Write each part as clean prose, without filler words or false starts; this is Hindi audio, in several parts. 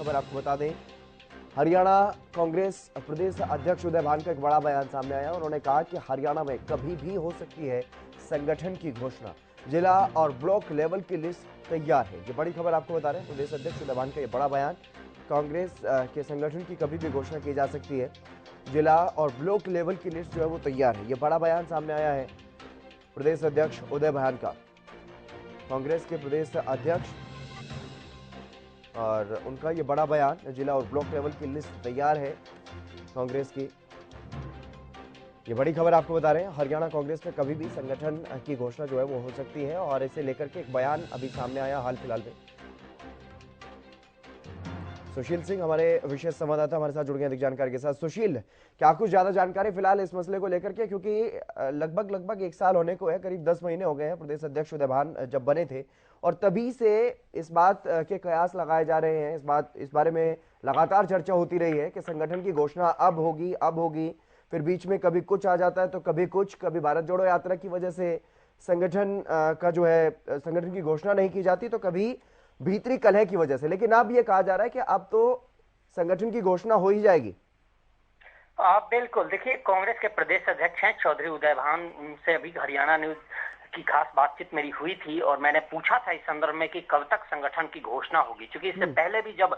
खबर आपको बता दें, हरियाणा कांग्रेस प्रदेश अध्यक्ष उदय भान का एक बड़ा बयान सामने आया। उन्होंने कहा कि हरियाणा में कभी भी हो सकती है संगठन की घोषणा, जिला और ब्लॉक लेवल की लिस्ट तैयार है। ये बड़ी खबर आपको बता रहे हैं, प्रदेश अध्यक्ष उदय भान का ये बड़ा बयान। कांग्रेस के संगठन की कभी भी घोषणा की जा सकती है, जिला और ब्लॉक लेवल की लिस्ट जो है वो तैयार है। ये बड़ा बयान सामने आया है प्रदेश अध्यक्ष उदय भान का, कांग्रेस के प्रदेश अध्यक्ष, और उनका ये बड़ा बयान। जिला और ब्लॉक लेवल की लिस्ट तैयार है कांग्रेस की। ये बड़ी खबर आपको बता रहे हैं, हरियाणा कांग्रेस में कभी भी संगठन की घोषणा जो है वो हो सकती है, और इसे लेकर के एक बयान अभी सामने आया हाल फिलहाल में। सुशील सिंह हमारे विशेष संवाददाता हमारे साथ जुड़ गए अधिक जानकारी के साथ। सुशील, क्या कुछ ज्यादा जानकारी फिलहाल इस मसले को लेकर के, क्योंकि लगभग 1 साल होने को है, करीब 10 महीने हो गए हैं प्रदेश अध्यक्ष उदय भान जब बने थे, और तभी से इस बात के कयास लगाए जा रहे हैं, इस बारे में लगातार चर्चा होती रही है कि संगठन की घोषणा अब होगी, फिर बीच में कभी कुछ आ जाता है तो कभी कुछ, कभी भारत जोड़ो यात्रा की वजह से संगठन का जो है संगठन की घोषणा नहीं की जाती, तो कभी भीतरी कलह की वजह से। लेकिन अब यह कहा जा रहा है कि अब तो संगठन की घोषणा हो ही जाएगी। आप बिल्कुल देखिए, कांग्रेस के प्रदेश अध्यक्ष हैं चौधरी उदय भान, उनसे अभी हरियाणा न्यूज की खास बातचीत मेरी हुई थी, और मैंने पूछा था इस संदर्भ में कि कब तक संगठन की घोषणा होगी, क्योंकि इससे पहले भी जब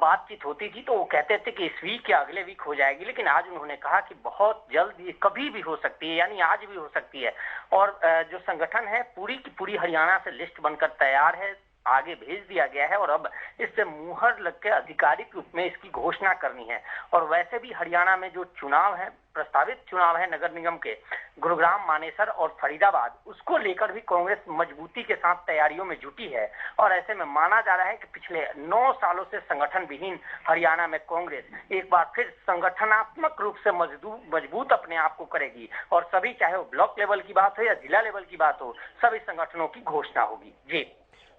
बातचीत होती थी तो वो कहते थे कि इस वीक या अगले वीक हो जाएगी, लेकिन आज उन्होंने कहा कि बहुत जल्द, ये कभी भी हो सकती है, यानी आज भी हो सकती है। और जो संगठन है पूरी की पूरी हरियाणा से लिस्ट बनकर तैयार है, आगे भेज दिया गया है, और अब इससे मुहर लग के आधिकारिक रूप में इसकी घोषणा करनी है। और वैसे भी हरियाणा में जो चुनाव है, प्रस्तावित चुनाव है नगर निगम के, गुरुग्राम, मानेसर और फरीदाबाद, उसको लेकर भी कांग्रेस मजबूती के साथ तैयारियों में जुटी है। और ऐसे में माना जा रहा है कि पिछले 9 सालों से संगठन विहीन हरियाणा में कांग्रेस एक बार फिर संगठनात्मक रूप से मजबूत अपने आप को करेगी, और सभी, चाहे वो ब्लॉक लेवल की बात हो या जिला लेवल की बात हो, सभी संगठनों की घोषणा होगी।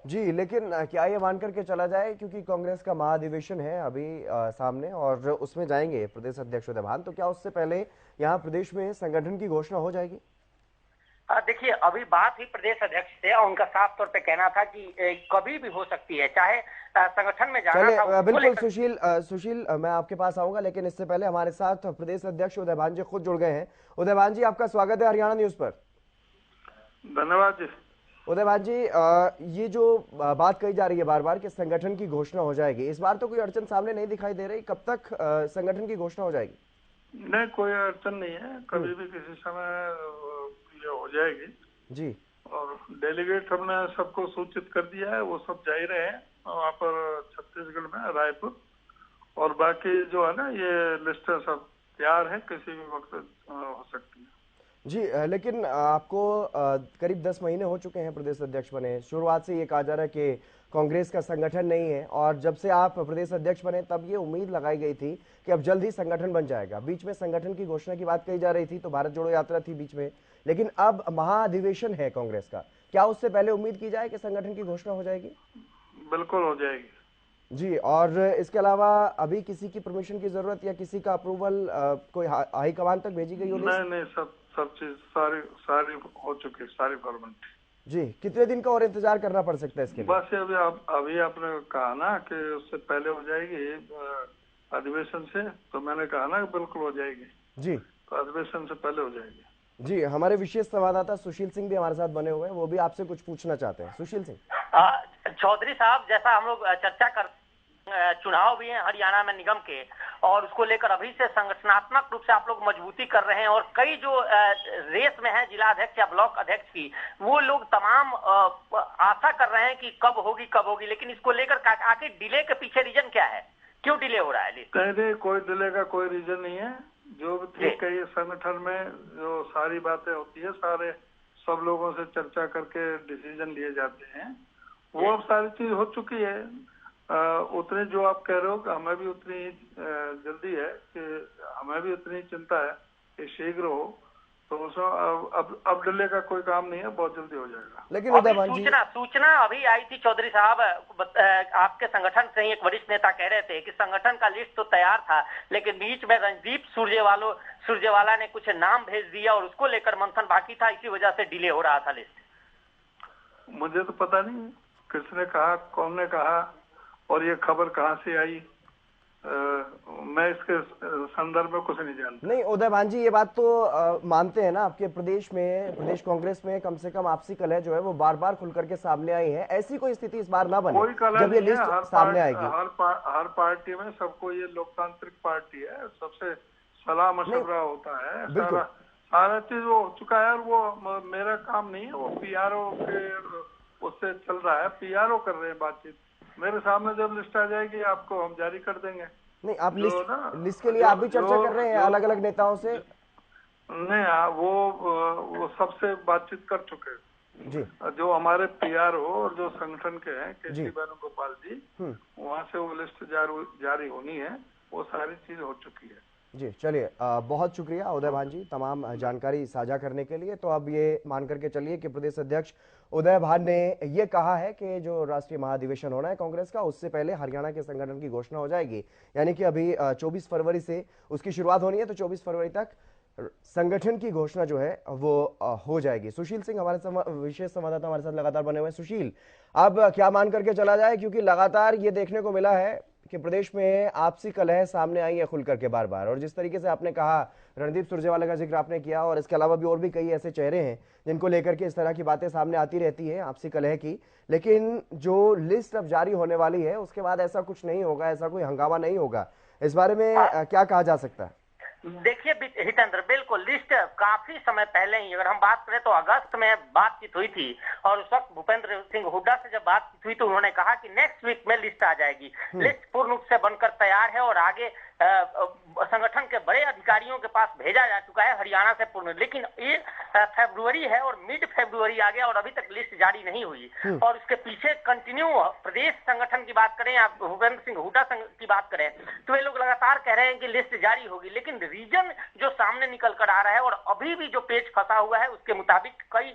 जी, लेकिन क्या ये मान करके चला जाए, क्योंकि कांग्रेस का महाधिवेशन है अभी सामने, और उसमें जाएंगे प्रदेश अध्यक्ष उदय भान, तो क्या उससे पहले यहाँ प्रदेश में संगठन की घोषणा हो जाएगी? देखिए, अभी बात ही प्रदेश अध्यक्ष से, और उनका साफ तौर पे कहना था कि कभी भी हो सकती है, चाहे संगठन में जाना था। बिल्कुल सुशील, मैं आपके पास आऊंगा, लेकिन इससे पहले हमारे साथ प्रदेश अध्यक्ष उदय भान जी खुद जुड़ गए हैं। उदय भान जी, आपका स्वागत है हरियाणा न्यूज पर। धन्यवाद जी। उदय भान जी, ये जो बात कही जा रही है बार बार कि संगठन की घोषणा हो जाएगी, इस बार तो कोई अड़चन सामने नहीं दिखाई दे रही, कब तक संगठन की घोषणा हो जाएगी? नहीं, कोई अड़चन नहीं है, कभी भी किसी समय ये हो जाएगी जी। और डेलीगेट हमने सबको सूचित कर दिया है, वो सब जा ही रहे हैं वहाँ पर छत्तीसगढ़ में, रायपुर, और बाकी जो है ना ये लिस्ट सब तैयार है, किसी भी वक्त हो सकती है जी। लेकिन आपको करीब 10 महीने हो चुके हैं प्रदेश अध्यक्ष बने। शुरुआत से ये कहा जा रहा है कि कांग्रेस का संगठन नहीं है, और जब से आप प्रदेश अध्यक्ष बने तब ये उम्मीद लगाई गई थी कि अब जल्द ही संगठन बन जाएगा। बीच में संगठन की घोषणा की बात कही जा रही थी, तो भारत जोड़ो यात्रा थी बीच में, लेकिन अब महाधिवेशन है कांग्रेस का, क्या उससे पहले उम्मीद की जाए कि संगठन की घोषणा हो जाएगी? बिल्कुल हो जाएगी जी। और इसके अलावा अभी किसी की परमिशन की जरूरत या किसी का अप्रूवल कोई हाईकमान तक भेजी गई हो? नहीं, सब चीज सारी हो चुकी है, सारी फॉर्मेलिटी। जी, कितने दिन का और इंतजार करना पड़ सकता है इसके लिए? बस अभी आपने कहा ना कि उससे पहले हो जाएगी अधिवेशन से, तो मैंने कहा ना बिल्कुल हो जाएगी जी, तो अधिवेशन से पहले हो जाएगी जी। हमारे विशेष संवाददाता सुशील सिंह भी हमारे साथ बने हुए हैं, वो भी आपसे कुछ पूछना चाहते हैं। सुशील सिंह। चौधरी साहब, जैसा हम लोग चर्चा कर, चुनाव भी है हरियाणा में निगम के, और उसको लेकर अभी से संगठनात्मक रूप से आप लोग मजबूती कर रहे हैं, और कई जो रेस में है जिला अध्यक्ष या ब्लॉक अध्यक्ष की, वो लोग तमाम आशा कर रहे हैं कि कब होगी, लेकिन इसको लेकर आखिर डिले के पीछे रीजन क्या है, क्यों डिले हो रहा है? नहीं, कोई डिले का कोई रीजन नहीं है। जो भी कई संगठन में जो सारी बातें होती है, सब लोगों से चर्चा करके डिसीजन लिए जाते हैं, वो अब सारी चीज हो चुकी है। उतने जो आप कह रहे हो कि हमें भी उतनी जल्दी है, कि हमें भी उतनी चिंता है कि शीघ्र हो, तो उसमें अब डिले का कोई काम नहीं है, बहुत जल्दी हो जाएगा। लेकिन सूचना अभी आई थी चौधरी साहब, आपके संगठन से ही एक वरिष्ठ नेता कह रहे थे कि संगठन का लिस्ट तो तैयार था, लेकिन बीच में रणदीप सुरजेवाला ने कुछ नाम भेज दिया, और उसको लेकर मंथन बाकी था, इसी वजह से डिले हो रहा था लिस्ट। मुझे तो पता नहीं किसने कहा, कौन ने कहा, और ये खबर कहाँ से आई, मैं इसके संदर्भ में कुछ नहीं जानता। नहीं उदय भान जी, ये बात तो मानते हैं ना, आपके प्रदेश में, प्रदेश कांग्रेस में कम से कम आपसी कलह जो है वो बार बार खुल करके सामने आई है। ऐसी कोई स्थिति इस बार ना बने कोई कलह जब ये नहीं है, लिस्ट सामने आएगी। हर पार्टी में सबको, ये लोकतांत्रिक पार्टी है, सबसे सलाह मशवरा होता है, सारा चीज वो हो चुका है। और वो मेरा काम नहीं है, वो पीआरओ के उससे चल रहा है, पीआरओ कर रहे हैं बातचीत। मेरे सामने जब लिस्ट आ जाएगी आपको हम जारी कर देंगे। नहीं आप लिस्ट के लिए आप भी चर्चा कर रहे हैं अलग अलग नेताओं से? नहीं, वो सबसे बातचीत कर चुके हैं जी। जो हमारे पीआरओ और जो संगठन के हैं केसी वेणुगोपाल जी, वहाँ से वो लिस्ट जारी होनी है, वो सारी चीज हो चुकी है। जी चलिए, बहुत शुक्रिया उदय भान जी तमाम जानकारी साझा करने के लिए। तो अब ये मान करके चलिए कि प्रदेश अध्यक्ष उदय भान ने ये कहा है कि जो राष्ट्रीय महाधिवेशन होना है कांग्रेस का, उससे पहले हरियाणा के संगठन की घोषणा हो जाएगी। यानी कि अभी 24 फरवरी से उसकी शुरुआत होनी है, तो 24 फरवरी तक संगठन की घोषणा जो है वो हो जाएगी। सुशील सिंह हमारे विशेष संवाददाता हमारे साथ लगातार बने हुए हैं। सुशील, अब क्या मान करके चला जाए, क्योंकि लगातार ये देखने को मिला है कि प्रदेश में आपसी कलह सामने आई है खुल करके बार बार, और जिस तरीके से आपने कहा, रणदीप सुरजेवाला का जिक्र आपने किया, और इसके अलावा भी और भी कई ऐसे चेहरे हैं जिनको लेकर के इस तरह की बातें सामने आती रहती है आपसी कलह की, लेकिन जो लिस्ट अब जारी होने वाली है उसके बाद ऐसा कुछ नहीं होगा, ऐसा कोई हंगामा नहीं होगा। इस बारे में क्या कहा जा सकता है? देखिए हितेंद्र, बिल्कुल लिस्ट काफी समय पहले ही, अगर हम बात करें तो अगस्त में बातचीत हुई थी, और उस वक्त भूपेंद्र सिंह हुड्डा से जब बातचीत हुई तो उन्होंने कहा कि नेक्स्ट वीक में लिस्ट आ जाएगी। लिस्ट पूर्ण रूप से बनकर तैयार है और आगे संगठन के बड़े अधिकारियों के पास भेजा जा चुका है हरियाणा से पूर्ण। लेकिन ये फरवरी है और मिड फरवरी आ गया और अभी तक लिस्ट जारी नहीं हुई। और उसके पीछे कंटिन्यू प्रदेश संगठन की बात करें या भूपेंद्र सिंह हुड्डा की बात करें तो ये लोग लगातार कह रहे हैं कि लिस्ट जारी होगी, लेकिन रीजन जो सामने निकल कर आ रहा है और अभी भी जो पेच फंसा हुआ है उसके मुताबिक कई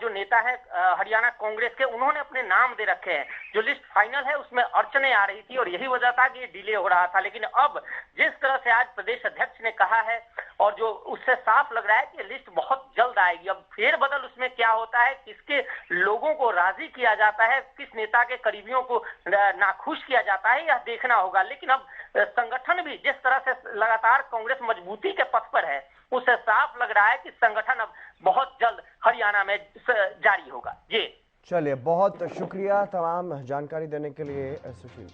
जो नेता है हरियाणा कांग्रेस के, उन्होंने अपने नाम दे रखे हैं। जो लिस्ट फाइनल है उसमें अड़चने आ रही थी और यही वजह था कि ये डिले हो रहा था। लेकिन अब जिस तरह से आज प्रदेश अध्यक्ष ने कहा है और जो उससे साफ लग रहा है कि लिस्ट बहुत जल्द आएगी। अब फेरबदल उसमें क्या होता है, किसके लोगों को राजी किया जाता है, किस नेता के करीबियों को नाखुश किया जाता है, यह देखना होगा। लेकिन अब संगठन भी जिस तरह से लगातार कांग्रेस मजबूती के पथ पर है, उससे साफ लग रहा है कि संगठन अब बहुत जल्द हरियाणा में जारी होगा। जी चलिए, बहुत शुक्रिया तमाम जानकारी देने के लिए सुशील।